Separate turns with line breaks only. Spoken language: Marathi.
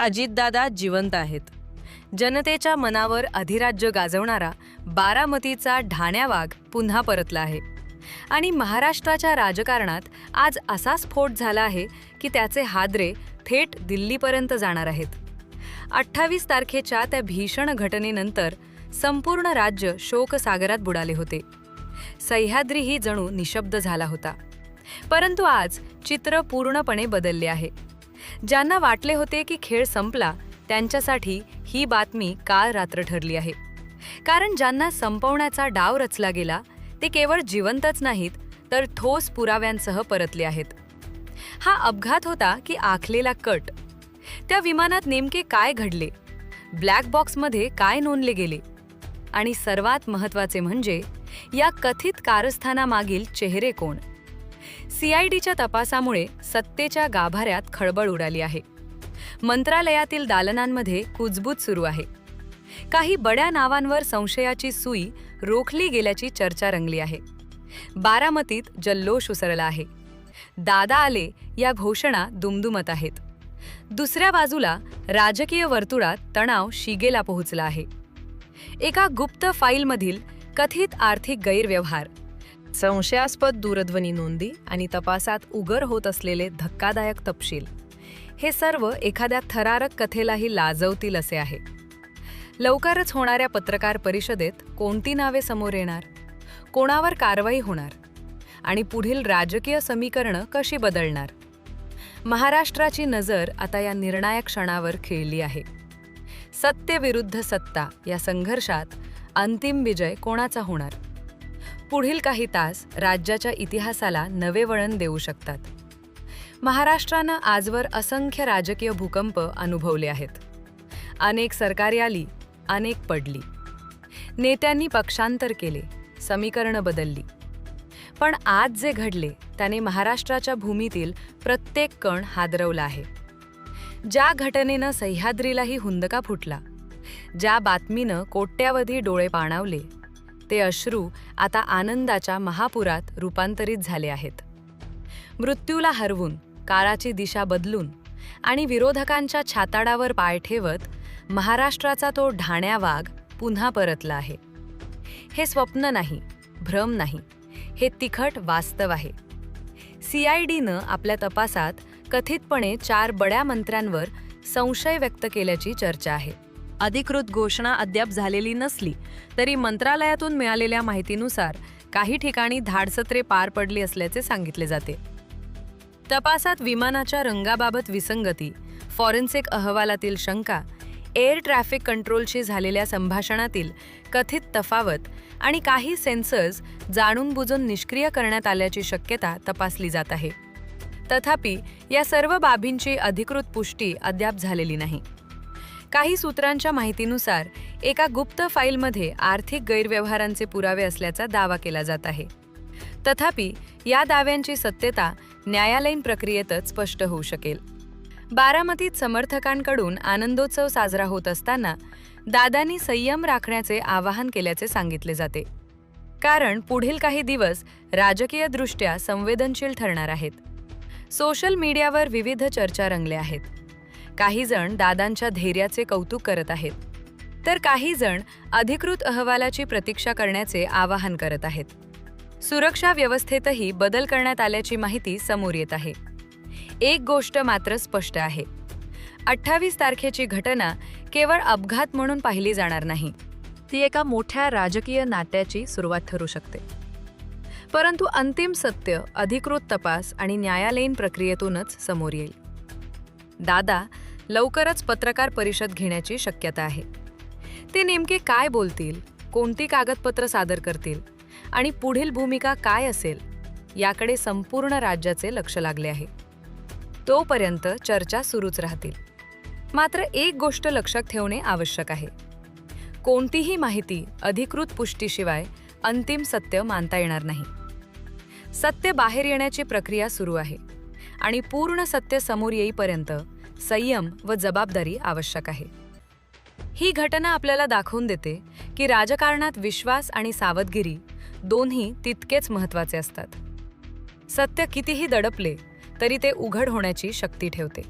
अजितदादा जिवंत आहेत. जनतेच्या मनावर अधिराज्य गाजवणारा बारामतीचा ढाण्या वाघ पुन्हा परतला आहे आणि महाराष्ट्राच्या राजकारणात आज असा स्फोट झाला आहे की त्याचे हादरे थेट दिल्लीपर्यंत जाणार आहेत. 28 तारखेच्या त्या भीषण घटनेनंतर संपूर्ण राज्य शोकसागरात बुडाले होते. सह्याद्रीही जणू निशब्द झाला होता. परंतु आज चित्र पूर्णपणे बदलले आहे. ज्यांना वाटले होते की खेळ संपला त्यांच्यासाठी ही बातमी काळ रात्र ठरली आहे. कारण ज्यांना संपवण्याचा डाव रचला गेला ते केवळ जिवंतच नाहीत तर ठोस पुराव्यांसह परतले आहेत. हा अपघात होता की आखलेला कट? त्या विमानात नेमके काय घडले? ब्लॅक बॉक्समध्ये काय नोंदले गेले? आणि सर्वात महत्त्वाचे म्हणजे या कथित कारस्थानामागील चेहरे कोण? CIDच्या तपासामुळे सत्तेच्या गाभाऱ्यात खळबळ उडाली आहे. मंत्रालयातील दालनांमध्ये कुजबूज सुरू आहे. काही बड्या नावांवर संशयाची सुई रोखली गेल्याची चर्चा रंगली आहे. बारामतीत जल्लोष उसळला आहे. दादा आले या घोषणा दुमदुमत आहेत. दुसऱ्या बाजूला राजकीय वर्तुळात तणाव शिगेला पोहोचला आहे. एका गुप्त फाईलमधील कथित आर्थिक गैरव्यवहार, संशयास्पद दूरध्वनी नोंदी आणि तपासात उघड होत असलेले धक्कादायक तपशील हे सर्व एखाद्या थरारक कथेलाही लाजवतील असे आहे. लवकरच होणाऱ्या पत्रकार परिषदेत कोणती नावे समोर येणार, कोणावर कारवाई होणार आणि पुढील राजकीय समीकरणं कशी बदलणार? महाराष्ट्राची नजर आता या निर्णायक क्षणावर खिळली आहे. सत्य विरुद्ध सत्ता या संघर्षात अंतिम विजय कोणाचा होणार? पुढील काही तास राज्याच्या इतिहासाला नवे वळण देऊ शकतात. महाराष्ट्रानं आजवर असंख्य राजकीय भूकंप अनुभवले आहेत. अनेक सरकारे आली, अनेक पडली. नेत्यांनी पक्षांतर केले, समीकरणं बदलली. पण आज जे घडले त्याने महाराष्ट्राच्या भूमीतील प्रत्येक कण हादरवला आहे. ज्या घटनेनं सह्याद्रीलाही हुंदका फुटला, ज्या बातमीनं कोट्यावधी डोळे पाणावले, ते अश्रू आता आनंदाच्या महापुरात रूपांतरित झाले आहेत. मृत्यूला हरवून, काळाची दिशा बदलून आणि विरोधकांच्या छाताडावर पाय ठेवत महाराष्ट्राचा तो ढाण्या वाघ पुन्हा परतला आहे. हे स्वप्न नाही, भ्रम नाही, हे तिखट वास्तव आहे. CIDनं आपल्या तपासात कथितपणे 4 बड्या मंत्र्यांवर संशय व्यक्त केल्याची चर्चा आहे. अधिकृत घोषणा अद्याप झालेली नसली तरी मंत्रालयातून मिळालेल्या माहितीनुसार काही ठिकाणी धाडसत्रे पार पडली असल्याचे सांगितले जाते. तपासात विमानाच्या रंगाबाबत विसंगती, फॉरेन्सिक अहवालातील शंका, एअर ट्रॅफिक कंट्रोलशी झालेल्या संभाषणातील कथित तफावत आणि काही सेन्सर्स जाणून बुजून निष्क्रिय करण्यात आल्याची शक्यता तपासली जात आहे. तथापि या सर्व बाबींची अधिकृत पुष्टी अद्याप झालेली नाही. काही सूत्रांच्या माहितीनुसार एका गुप्त फाईलमध्ये आर्थिक गैरव्यवहारांचे पुरावे असल्याचा दावा केला जात आहे. तथापि या दाव्यांची सत्यता न्यायालयीन प्रक्रियेतच स्पष्ट होऊ शकेल. बारामतीत समर्थकांकडून आनंदोत्सव साजरा होत असताना दादांनी संयम राखण्याचे आवाहन केल्याचे सांगितले जाते. कारण पुढील काही दिवस राजकीयदृष्ट्या संवेदनशील ठरणार आहेत. सोशल मीडियावर विविध चर्चा रंगल्या आहेत. काही जण दादांच्या धैर्याचे कौतुक करत आहेत, तर काही जण अधिकृत अहवालाची प्रतीक्षा करण्याचे आवाहन करत आहेत. सुरक्षा व्यवस्थेतही बदल करण्यात आल्याची माहिती समोर येत आहे. एक गोष्ट मात्र स्पष्ट आहे, 28 तारखेची घटना केवळ अपघात म्हणून पाहिली जाणार नाही. ती एका मोठ्या राजकीय नाट्याची सुरुवात ठरू शकते. परंतु अंतिम सत्य अधिकृत तपास आणि न्यायालयीन प्रक्रियेतूनच समोर येईल. दादा लवकरच पत्रकार परिषद घेण्याची शक्यता आहे. ते नेमके काय बोलतील, कोणती कागदपत्र सादर करतील आणि पुढील भूमिका काय असेल याकडे संपूर्ण राज्याचे लक्ष लागले आहे. तोपर्यंत चर्चा सुरूच राहतील. मात्र एक गोष्ट लक्षात ठेवणे आवश्यक आहे, कोणतीही माहिती अधिकृत पुष्टीशिवाय अंतिम सत्य मानता येणार नाही. सत्य बाहेर येण्याची प्रक्रिया सुरू आहे आणि पूर्ण सत्य समोर येईपर्यंत संयम व जबाबदारी आवश्यक आहे. ही घटना आपल्याला दाखवून देते की राजकारणात विश्वास आणि सावधगिरी दोन्ही तितकेच महत्त्वाचे असतात. सत्य कितीही दडपले तरी ते उघड होण्याची शक्ती ठेवते.